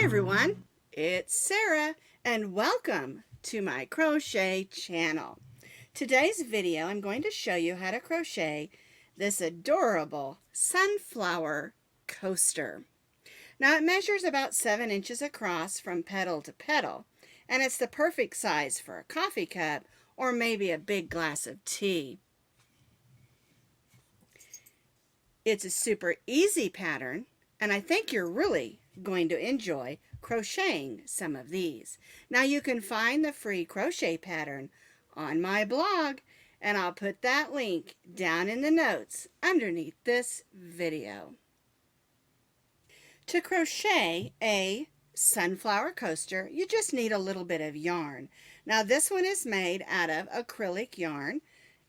everyone, it's Sarah and welcome to my crochet channel. Today's video I'm going to show you how to crochet this adorable sunflower coaster. Now it measures about 7 inches across from petal to petal, and it's the perfect size for a coffee cup or maybe a big glass of tea. It's a super easy pattern, and I think you're really going to enjoy crocheting some of these. Now you can find the free crochet pattern on my blog, and I'll put that link down in the notes underneath this video. To crochet a sunflower coaster, you just need a little bit of yarn. Now this one is made out of acrylic yarn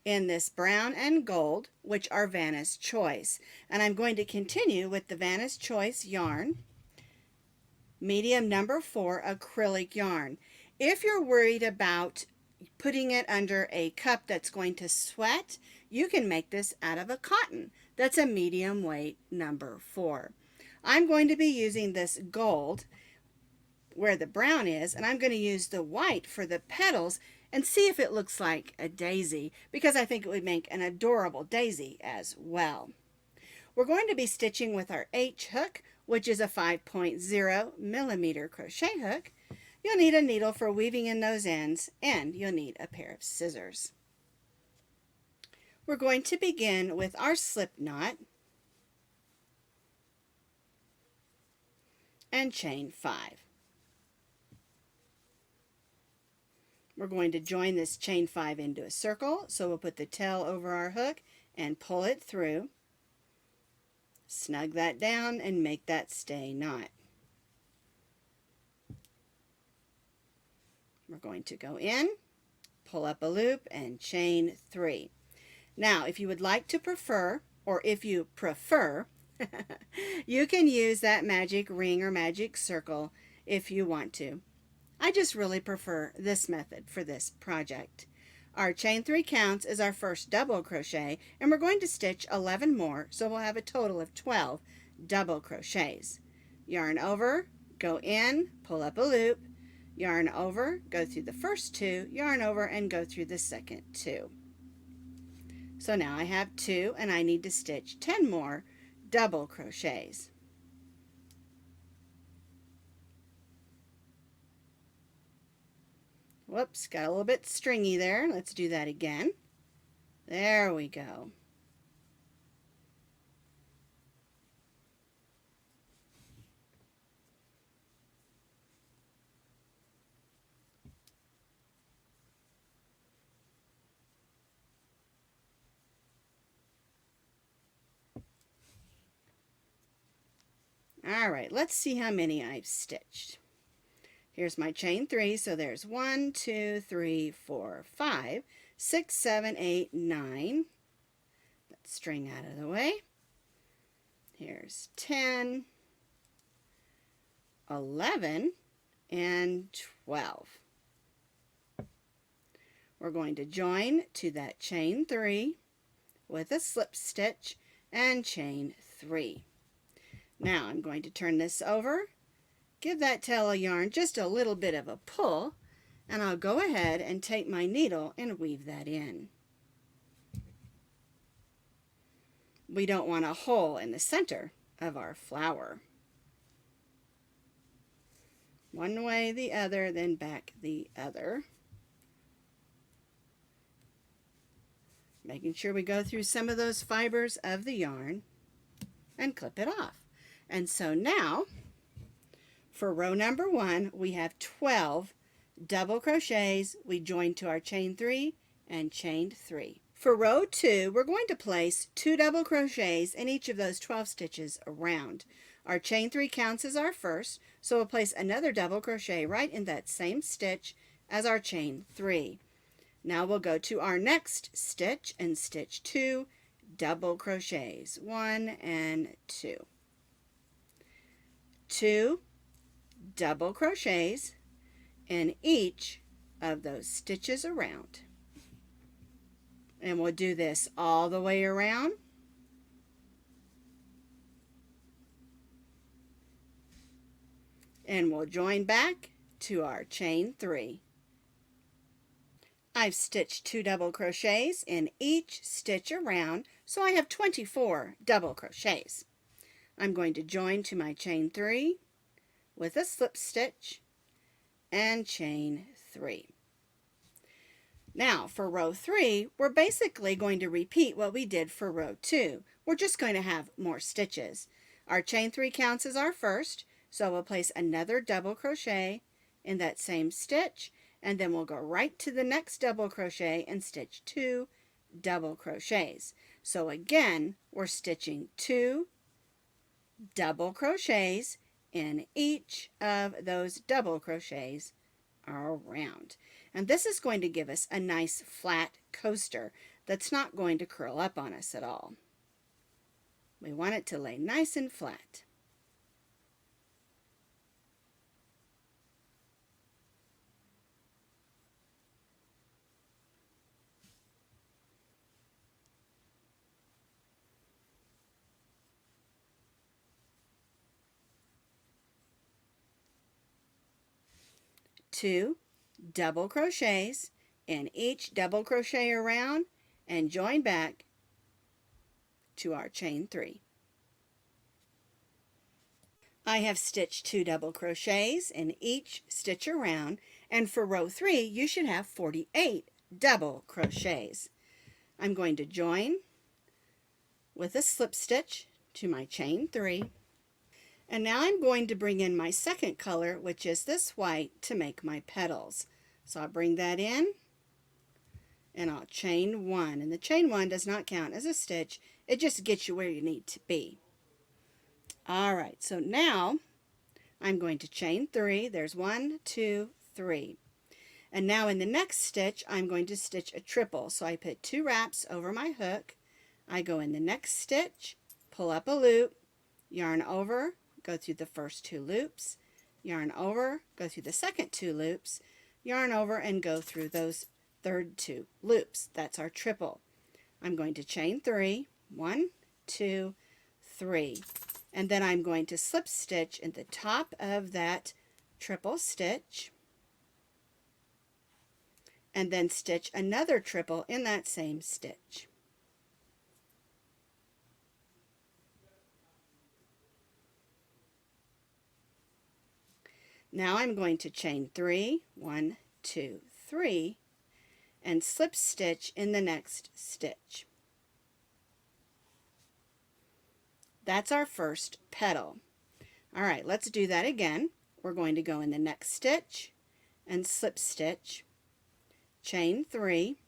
in this brown and gold, which are Vanna's Choice. And I'm going to continue with the Vanna's Choice yarn, medium number 4 acrylic yarn. If you're worried about putting it under a cup that's going to sweat, you can make this out of a cotton. That's a medium weight number 4. I'm going to be using this gold where the brown is, and I'm going to use the white for the petals and see if it looks like a daisy, because I think it would make an adorable daisy as well. We're going to be stitching with our H hook, which is a 5.0 millimeter crochet hook. You'll need a needle for weaving in those ends, and you'll need a pair of scissors. We're going to begin with our slip knot and chain 5. We're going to join this chain 5 into a circle, so we'll put the tail over our hook and pull it through. Snug that down and make that stay knot. We're going to go in, pull up a loop, and chain 3. Now, if you would like to prefer, or if you prefer, you can use that magic ring or magic circle if you want to. I just really prefer this method for this project. Our chain 3 counts is our first double crochet, and we're going to stitch 11 more, so we'll have a total of 12 double crochets. Yarn over, go in, pull up a loop, yarn over, go through the first 2, yarn over, and go through the second 2. So now I have 2, and I need to stitch 10 more double crochets. Whoops, got a little bit stringy there. Let's do that again. There we go. All right, let's see how many I've stitched. Here's my chain 3, so there's 1, 2, 3, 4, 5, 6, 7, 8, 9. That string out of the way. Here's 10, 11, and 12. We're going to join to that chain 3 with a slip stitch and chain 3. Now I'm going to turn this over. Give that tail of yarn just a little bit of a pull, and I'll go ahead and take my needle and weave that in. We don't want a hole in the center of our flower. One way, the other, then back the other. Making sure we go through some of those fibers of the yarn and clip it off. And so now, for row number 1, we have 12 double crochets. We join to our chain 3 and chain 3. For row 2, we're going to place 2 double crochets in each of those 12 stitches around. Our chain 3 counts as our first, so we'll place another double crochet right in that same stitch as our chain 3. Now we'll go to our next stitch and stitch 2 double crochets, 1 and 2. 2 double crochets in each of those stitches around, and we'll do this all the way around. and we'll join back to our chain 3. I've stitched 2 double crochets in each stitch around, so I have 24 double crochets. I'm going to join to my chain 3 with a slip stitch and chain 3. Now for row 3, we're basically going to repeat what we did for row 2. We're just going to have more stitches. Our chain 3 counts as our first, so we'll place another double crochet in that same stitch, and then we'll go right to the next double crochet and stitch 2 double crochets. So again, we're stitching 2 double crochets in each of those double crochets around. And this is going to give us a nice flat coaster that's not going to curl up on us at all. We want it to lay nice and flat. Two double crochets in each double crochet around and join back to our chain 3. I have stitched 2 double crochets in each stitch around, and for row 3 you should have 48 double crochets. I'm going to join with a slip stitch to my chain 3. And now I'm going to bring in my second color, which is this white, to make my petals. So I'll bring that in, and I'll chain 1. And the chain 1 does not count as a stitch. It just gets you where you need to be. Alright, so now I'm going to chain 3. There's 1, 2, 3. And now in the next stitch, I'm going to stitch a triple. So I put 2 wraps over my hook. I go in the next stitch, pull up a loop, yarn over, go through the first 2 loops, yarn over, go through the second 2 loops, yarn over, and go through those third 2 loops. That's our triple. I'm going to chain 3, 1, 2, 3, and then I'm going to slip stitch in the top of that triple stitch, and then stitch another triple in that same stitch. Now I'm going to chain 3, 1, 2, 3, and slip stitch in the next stitch. That's our first petal. Alright, let's do that again. We're going to go in the next stitch and slip stitch, chain 3.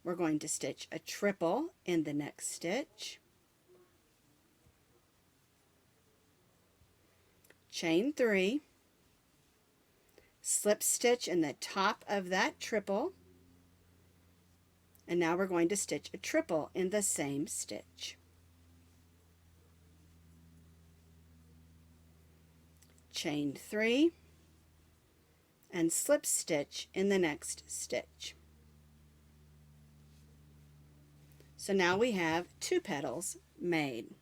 We're going to stitch a triple in the next stitch, chain 3, slip stitch in the top of that triple, and now we're going to stitch a triple in the same stitch. Chain 3 and slip stitch in the next stitch. So now we have 2 petals made.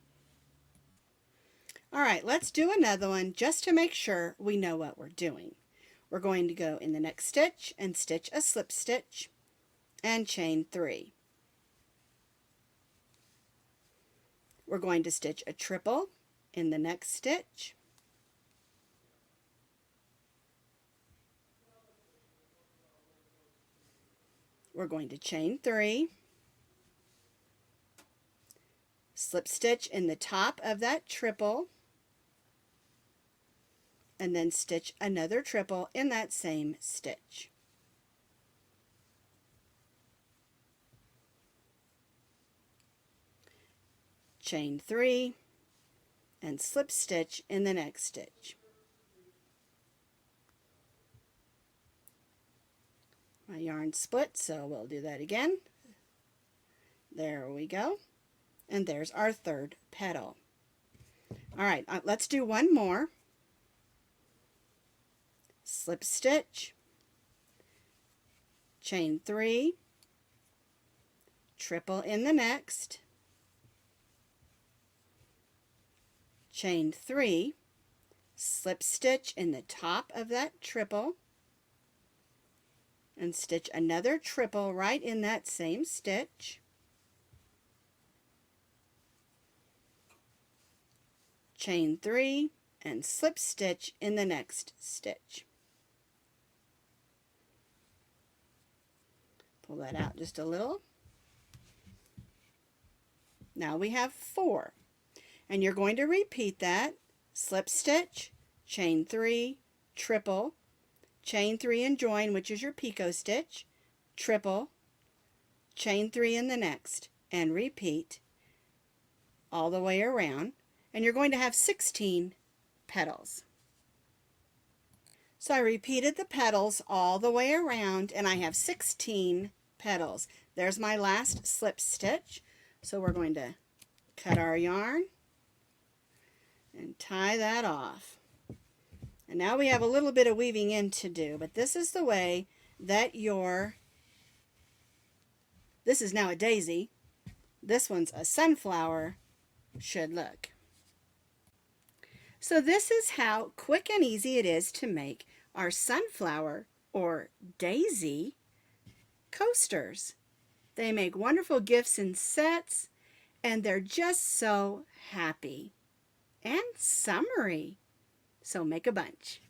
Alright, let's do another one just to make sure we know what we're doing. We're going to go in the next stitch and stitch a slip stitch and chain 3. We're going to stitch a triple in the next stitch, we're going to chain 3, slip stitch in the top of that triple, and then stitch another triple in that same stitch. Chain 3 and slip stitch in the next stitch. My yarn split, so we'll do that again. There we go. And there's our third petal. Alright, let's do one more. Slip stitch, chain 3, triple in the next, chain 3, slip stitch in the top of that triple, and stitch another triple right in that same stitch. Chain 3 and slip stitch in the next stitch. Pull that out just a little. Now we have 4, and you're going to repeat that. Slip stitch, chain 3, triple, chain 3 and join, which is your picot stitch, triple, chain 3 in the next, and repeat all the way around, and you're going to have 16 petals. So I repeated the petals all the way around, and I have 16 petals. There's my last slip stitch. So we're going to cut our yarn and tie that off. And now we have a little bit of weaving in to do, but this is the way that this is now a daisy, this one's a sunflower, should look. So this is how quick and easy it is to make our sunflower or daisy coasters. They make wonderful gifts in sets, and they're just so happy and summery. So make a bunch.